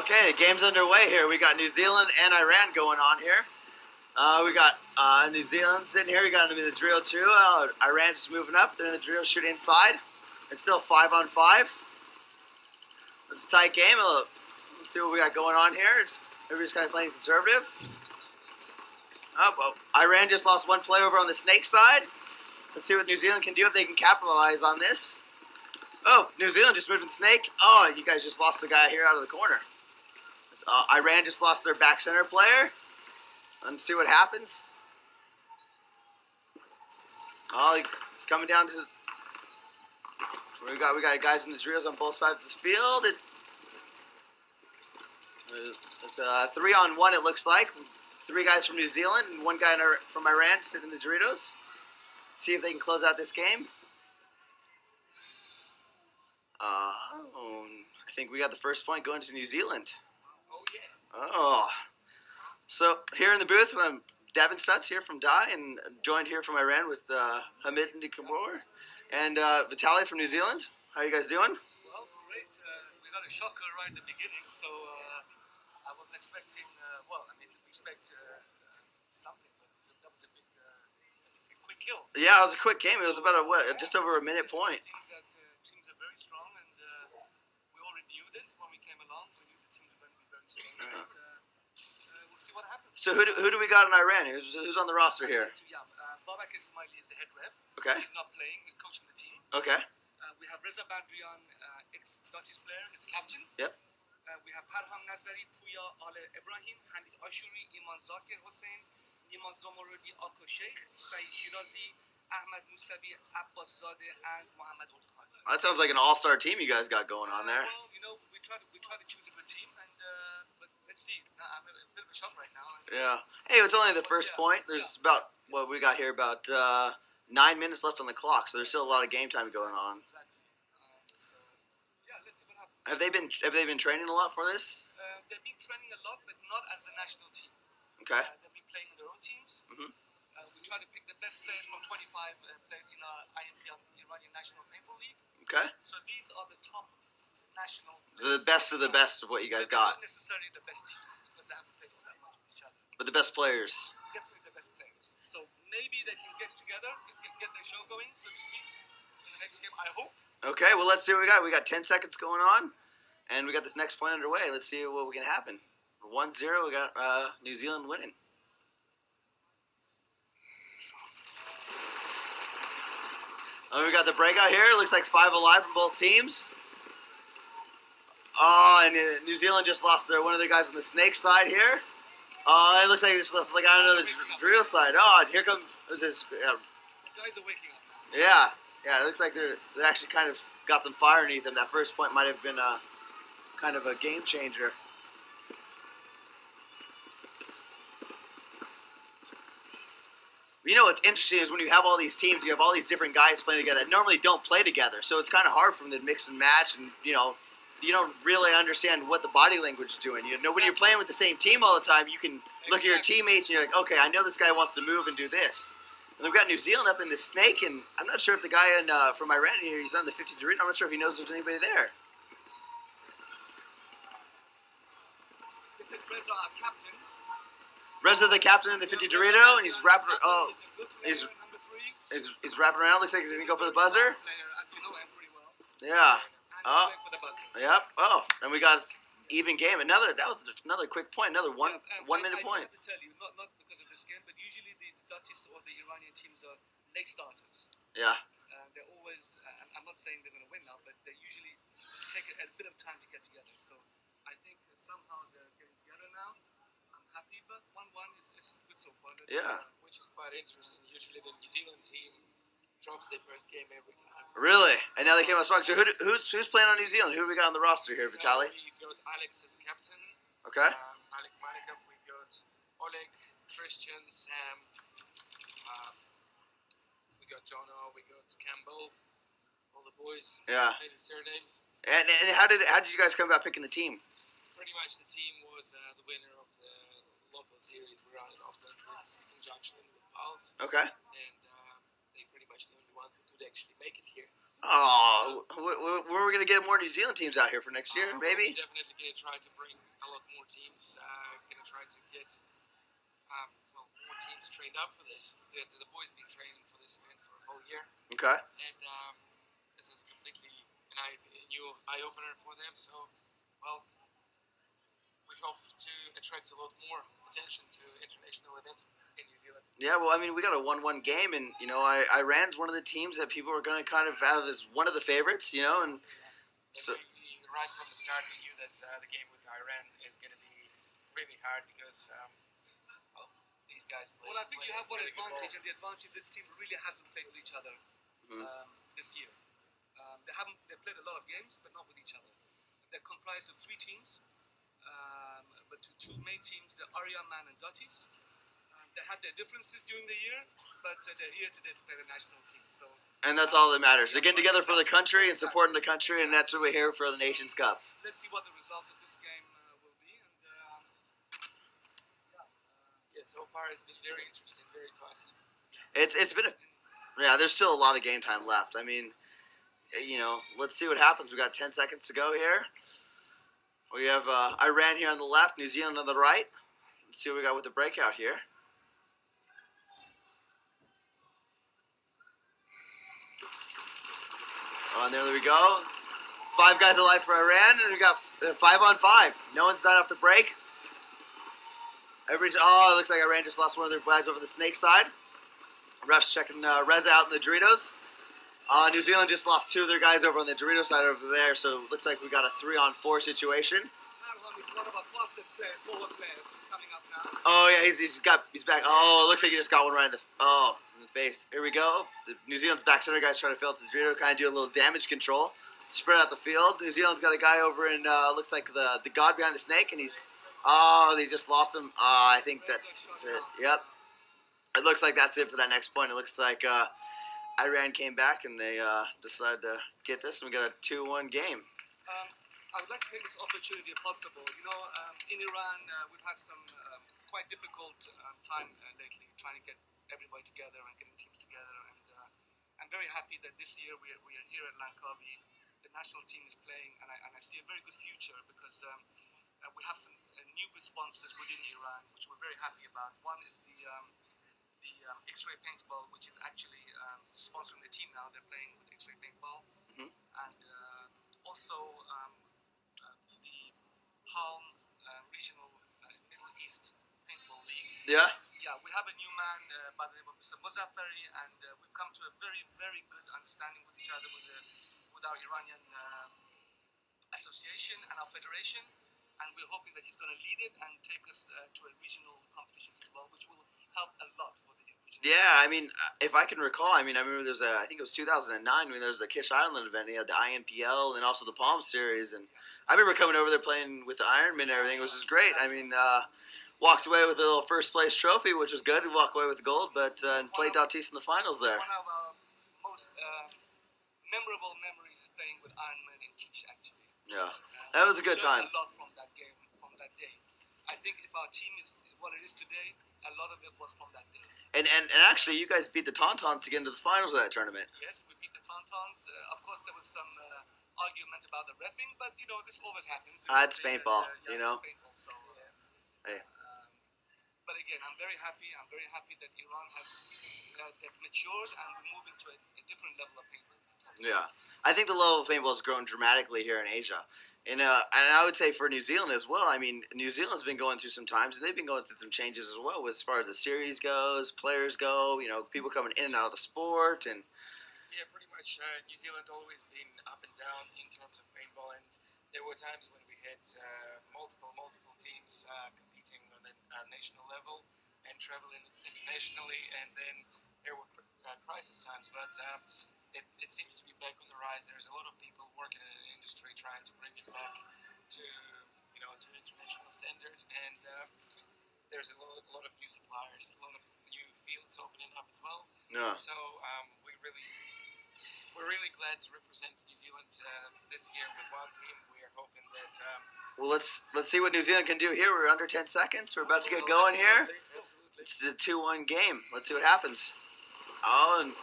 Okay, the game's underway here. We got New Zealand and Iran going on here. We got New Zealand sitting here. We got them in the drill too. Iran's just moving up. They're in the drill, shoot inside. It's still 5-on-5. It's a tight game. Let's see what we got going on here. Everybody's kind of playing conservative. Oh, well, Iran just lost one play over on the snake side. Let's see what New Zealand can do if they can capitalize on this. Oh, New Zealand just moved in snake. Oh, you guys just lost the guy here out of the corner. Iran just lost their back center player. Let's see what happens. Oh, it's coming down to. We got guys in the drills on both sides of the field. It's a 3-on-1. It looks like 3 guys from New Zealand and 1 guy from Iran sitting in the Doritos. See if they can close out this game. I think we got the first point going to New Zealand. Oh, yeah. Oh. So, here in the booth, I'm Devin Stutz here from Dai, and joined here from Iran with Hamid Nikabor and Vitaly from New Zealand. How are you guys doing? Well, great. We got a shocker right at the beginning, so I was expecting, we expect something, but that was a big quick kill. Yeah, it was a quick game. It was about just over a minute point. It seems that teams are very strong, and we already knew this when we came along. We knew the teams were going to be very strong. Yeah. And, we'll see what happens. So who do we got in Iran? Who's on the roster here? Babak Ismaili is the head ref. Okay. He's not playing. He's coaching the team. Okay. We have Reza Badrian, ex-Dutch player, is captain. Yep. We have Parham Nazari, Puya Ale Ibrahim, Hamid Ashuri, Iman Zakir Hossein, Iman Zomorodi, Ako Sheikh, Saeed Shirazi, Ahmed Musavi, Abbas Zadeh, and Mohammad Ulkhan. That sounds like an all-star team you guys got going on there. Well, we try to choose a good team, and but let's see. I'm a bit of a shock right now. Yeah. Hey, it's only the first point. There's about we got here about 9 minutes left on the clock, so there's still a lot of game time going on. Exactly. So let's see what happens. Have they been training a lot for this? They've been training a lot, but not as a national team. Okay. They've been playing in their own teams. Mm-hmm. We try to pick the best players from 25 players in our Iranian National Paintball League. Okay. So these are the top national players. The best of the best of what you guys got. Not necessarily the best team, because they haven't played all that much with each other. But the best players. Definitely the best players. So maybe they can get together, get their show going, so to speak, in the next game, I hope. Okay, well, let's see what we got. We got 10 seconds going on, and we got this next point underway. Let's see what can happen. 1-0, we got New Zealand winning. We got the breakout here. It looks like 5 alive from both teams. Oh, and New Zealand just lost one of their guys on the snake side here. It looks like they just lost the guy on another drill side. Oh, and here comes this. The guys are waking up. Yeah. It looks like they're actually kind of got some fire underneath them. That first point might have been kind of a game changer. You know what's interesting is when you have all these teams, you have all these different guys playing together that normally don't play together. So it's kind of hard for them to mix and match, and you don't really understand what the body language is doing. When you're playing with the same team all the time, you can look at your teammates and you're like, okay, I know this guy wants to move and do this. And we've got New Zealand up in the snake, and I'm not sure if the guy from Iran here, he's on the 50 Dorito. I'm not sure if he knows there's anybody there. This is Reza, our captain. Reza, the captain in the 50 Dorito, and he's wrapping. Oh, he's wrapping around. Looks like he's gonna go for the buzzer. As you know him pretty well. Yeah. Oh. For the buzzer. Yep. Oh, and we got even game. That was another quick point. Another one minute point. I have to tell you, not because of this game, but usually the Dutchies or the Iranian teams are late starters. Yeah. They're always. I'm not saying they're going to win now, but they usually take a bit of time to get together. So I think somehow they're getting together now. I'm happy, but 1-1 is good so far. Which is quite interesting. Usually the New Zealand team drops their first game every time. Really? And now they came out strong. So who's playing on New Zealand? Who do we got on the roster here, Vitaly? We got Alex as a captain. Okay. Alex Manikov. We got Oleg, Christian, Sam. We got Jono. We got Campbell. All the boys. Yeah. Their names. And how did you guys come about picking the team? Pretty much the team was the winner of the local series we ran in Auckland in conjunction with Pulse. Okay. And they pretty much the only one who could actually make it here. Oh, where are we gonna get more New Zealand teams out here for next year, maybe. We're definitely going to try to bring a lot more teams. Going to try to get more teams trained up for this. The boys have been training for this event for a whole year, Okay. and this is completely a new eye opener for them. So, well, we hope to attract a lot more attention to international events in New Zealand. Yeah, well, I mean, we got a 1-1 game, and Iran's one of the teams that people are going to kind of have as one of the favorites, and so. Right from the start, we knew that the game with Iran is going to be really hard because these guys play. Well, I think you have one really good advantage, ball. and the advantage this team really hasn't played with each other this year. They played a lot of games, but not with each other. They're comprised of 3 teams, but two main teams, the Aryaman and Dotties. They had their differences during the year, but they're here today to play the national team. So. And that's all that matters. They're getting together for the country and supporting the country, and that's what we're here for the Nations Cup. Let's see what the result of this game will be. Yeah, so far it's been very interesting, very fast. It's been there's still a lot of game time left. I mean, let's see what happens. We got 10 seconds to go here. We have Iran here on the left, New Zealand on the right. Let's see what we got with the breakout here. Oh, and there we go. 5 guys alive for Iran, and we got 5-on-5. No one's died off the break. It looks like Iran just lost one of their guys over the snake side. Refs checking Reza out in the Doritos. New Zealand just lost 2 of their guys over on the Dorito side over there, so it looks like we got a 3-on-4 situation. One of our fastest forward players who's coming up now. Oh yeah, he's back. Oh, it looks like he just got one right in the face. Here we go. The New Zealand's back center guys trying to fill out the Dorito, kind of do a little damage control, spread out the field. New Zealand's got a guy over in looks like the god behind the snake, and they just lost him. I think that's it. Yep. It looks like that's it for that next point. It looks like Iran came back and they decided to get this, and we got a 2-1 game. I would like to take this opportunity if possible. In Iran, we've had some quite difficult time lately trying to get everybody together and getting teams together. And I'm very happy that this year we are here at Langkawi. The national team is playing, and I see a very good future because we have some new good sponsors within Iran, which we're very happy about. One is the X-ray paintball, which is actually sponsoring the team now. They're playing with X-ray paintball, and also the Palm Regional Middle East Paintball League. Yeah. Yeah, we have a new man by the name of Mr. Muzaffari, and we've come to a very, very good understanding with each other, with our Iranian association and our federation, and we're hoping that he's going to lead it and take us to a regional competitions as well, which will help a lot for the region. Yeah, I mean, if I can recall, I remember I think it was 2009 when there was the Kish Island event. They had the INPL and also the Palm Series, and I remember coming over there playing with the Ironman and everything. It was just great. I mean, walked away with a little first place trophy, which was good. We walked away with the gold, but played Daltis in the finals there. One of our most memorable memories is playing with Ironman and Kish, actually. Yeah, that was a good time. A lot from that game, from that day. I think if our team is what it is today, a lot of it was from that day. And actually, you guys beat the Tauntauns to get into the finals of that tournament. Yes, we beat the Tauntauns. Of course, there was some argument about the reffing, but this always happens. It's paintball, It's paintball, so. Hey. But again, I'm very happy. I'm very happy that Iran has they've matured and we're moving to a different level of paintball. Yeah, I think the level of paintball has grown dramatically here in Asia. And I would say for New Zealand as well. I mean, New Zealand's been going through some times, and they've been going through some changes as well as far as the series goes, players go, people coming in and out of the sport. And yeah, pretty much New Zealand always been up and down in terms of paintball, and there were times when we had multiple teams competing on a national level and traveling internationally, and then there were crisis times, but it seems to be back on the rise. There's a lot of people working in the industry trying to bring it back to to international standard, and there's a lot of new suppliers, a lot of new fields opening up as well. Yeah. So we're really glad to represent New Zealand this year with one team. We are hoping that. Well, let's see what New Zealand can do here. We're under 10 seconds. We're about to get going here. Absolutely. It's a 2-1 game. Let's see what happens. Oh, and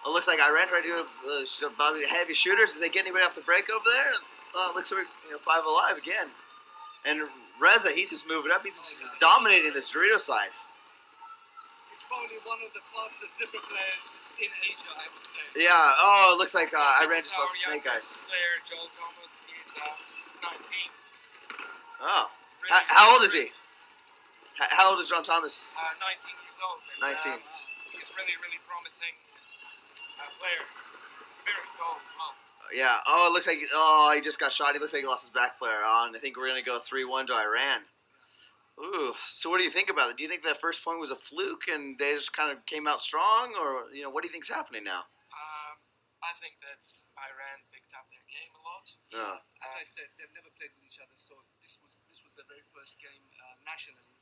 it looks like Iran tried to do about heavy shooters. Did they get anybody off the break over there? It looks like 5 alive again. And Reza, he's just moving up. He's just dominating this Dorito side. He's probably one of the fastest zipper players in Asia, I would say. Yeah. Oh, it looks like Iran This is just our lost Snake youngest Eyes. player, Joel Thomas. He's 19. Oh. Really, How old is he? How old is John Thomas? 19 years old. And, 19. He's really, really promising player. Very tall as well. Yeah. Oh, it looks like he just got shot. He looks like he lost his back player on. I think we're gonna go 3-1 to Iran. Ooh. So what do you think about it? Do you think that first point was a fluke and they just kind of came out strong, or what do you think's happening now? I think that Iran picked up their game a lot. Yeah. As I said, they've never played with each other, so this was their very first game nationally,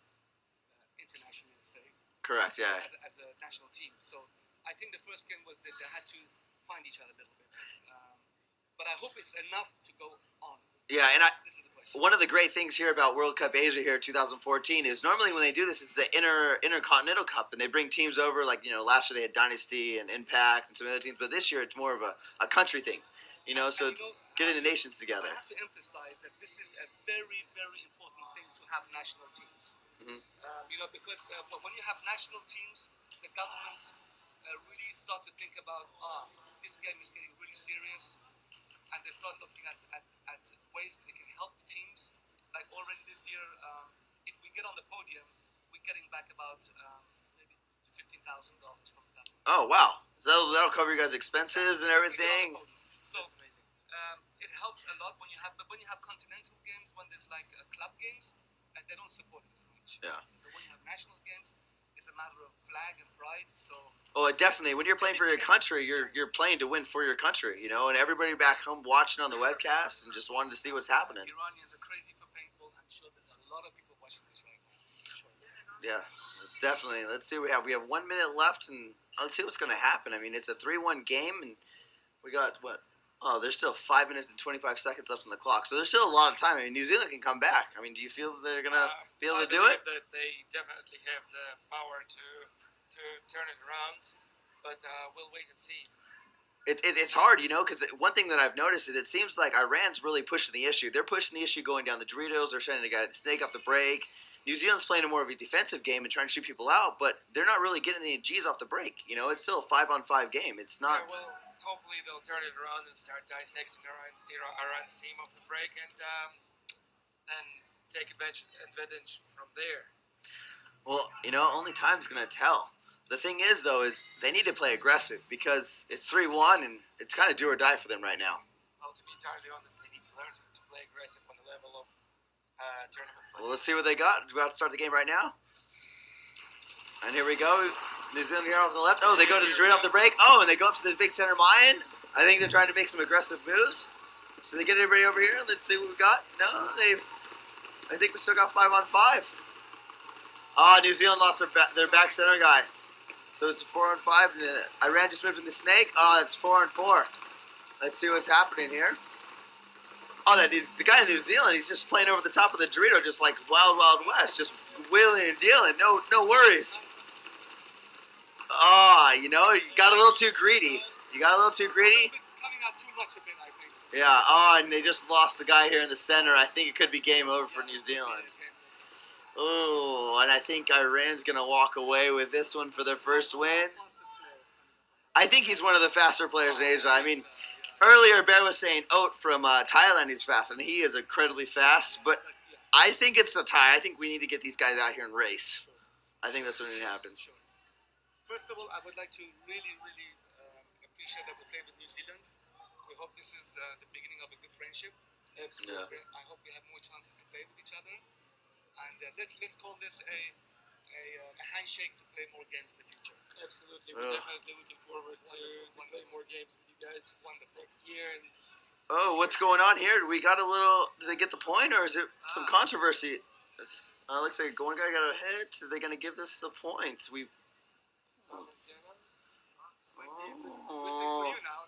internationally, let's say. Correct. Yeah. As a national team. So I think the first game was that they had to find each other a little bit. But I hope it's enough to go on. Yeah, and This is the question. one of the great things here about World Cup Asia here 2014 is normally when they do this, it's the Intercontinental Cup, and they bring teams over. Like last year they had Dynasty and Impact and some other teams, but this year it's more of a country thing. So it's getting the nations together. I have to emphasize that this is a very, very important thing to have national teams. Mhm. Because when you have national teams, the governments really start to think about, this game is getting really serious, and they start looking at ways that they can help the teams. Like already this year, if we get on the podium, we're getting back about maybe $15,000 from the government. Oh wow, so that'll cover you guys' expenses and everything. So That's amazing. it helps a lot when you have continental games, when there's like club games, and they don't support it as much. Yeah. But when you have national games, it's a matter of flag and pride. So Oh, definitely. When you're playing for your country, you're playing to win for your country, and everybody back home watching on the webcast and just wanting to see what's happening. Iranians are crazy for paintball. I'm sure there's a lot of people watching this right now. Sure. Yeah, it's definitely. Let's see. We have 1 minute left, and let's see what's going to happen. I mean, it's a 3-1 game, and we got what? Oh, there's still 5 minutes and 25 seconds left on the clock, so there's still a lot of time. I mean, New Zealand can come back. I mean, do you feel that they're gonna be able to do it? That they definitely have the power to turn it around, but we'll wait and see. It's hard, because one thing that I've noticed is it seems like Iran's really pushing the issue. They're pushing the issue going down the Doritos. They're sending the guy the snake up the break. New Zealand's playing a more of a defensive game and trying to shoot people out, but they're not really getting any G's off the break. It's still a 5-on-5 game. It's not. Yeah, well, hopefully they'll turn it around and start dissecting Iran's team off the break and take advantage from there. Well, only time's gonna tell. The thing is, though, is they need to play aggressive because it's 3-1 and it's kind of do or die for them right now. Well, to be entirely honest, they need to learn to play aggressive on the level of tournaments like Well, let's this. see what they got. We're about to start the game right now. And here we go. New Zealand here off the left. Oh, they go to the straight off the break. Oh, and they go up to the big center Mayan. I think they're trying to make some aggressive moves. So they get everybody over here. Let's see what we got. No, I think we still got 5-on-5. New Zealand lost their back center guy. So it's a 4-on-5. And Iran just moved in the snake. It's 4-on-4. Let's see what's happening here. The guy in New Zealand, he's just playing over the top of the Dorito, just like Wild Wild West, just wheeling and dealing, no worries. You got a little too greedy. Coming out too much a bit, I think. Yeah, and they just lost the guy here in the center. I think it could be game over for New Zealand. Oh, and I think Iran's going to walk away with this one for their first win. I think he's one of the faster players in Asia. I mean, earlier Bear was saying Oat from Thailand is fast, and he is incredibly fast, but I think it's the tie. I think we need to get these guys out here and race. I think that's what needs to happen. Sure. First of all, I would like to really, really appreciate that we play with New Zealand. We hope this is the beginning of a good friendship. Absolutely. I hope we have more chances to play with each other. And let's call this a handshake to play more games in the future. Absolutely. We're definitely looking forward to play more games with you guys next year. And What's going on here? Did they get the point, or is it some controversy? Looks like one guy got a hit. Are they going to give this the points? For you now,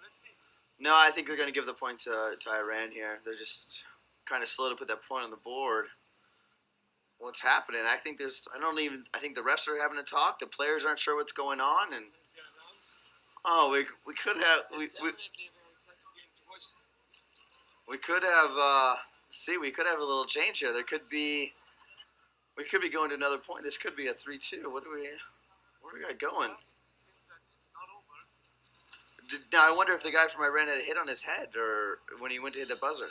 let's see. No, I think they're going to give the point to Iran here. They're just kind of slow to put that point on the board. What's happening? I think the refs are having a talk. The players aren't sure what's going on, and Oh, we could have It's definitely a very exciting game to watch. we could have we could have a little change here. We could be going to another point. This could be a 3-2. Where do we got going? It seems that it's not over. Now I wonder if the guy from Iran had a hit on his head or when he went to hit the buzzer.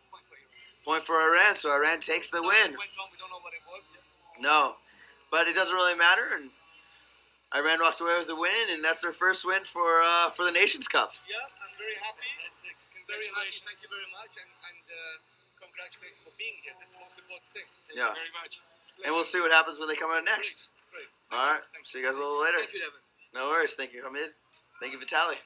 Point for you. Point for Iran, so Iran takes the win. Something went wrong. We don't know what it was. No, but it doesn't really matter, and Iran walks away with a win, and that's their first win for the Nations Cup. Yeah, I'm very happy. Fantastic. I'm very happy. Congratulations. Thank you very much, and congratulations for being here. This is the most important thing. Thank Yeah. you very much. And we'll see what happens when they come out next. Great. All right, Thank you. see you guys a little later. Thank you, Devin. No worries. Thank you, Hamid. Thank you, Vitaly.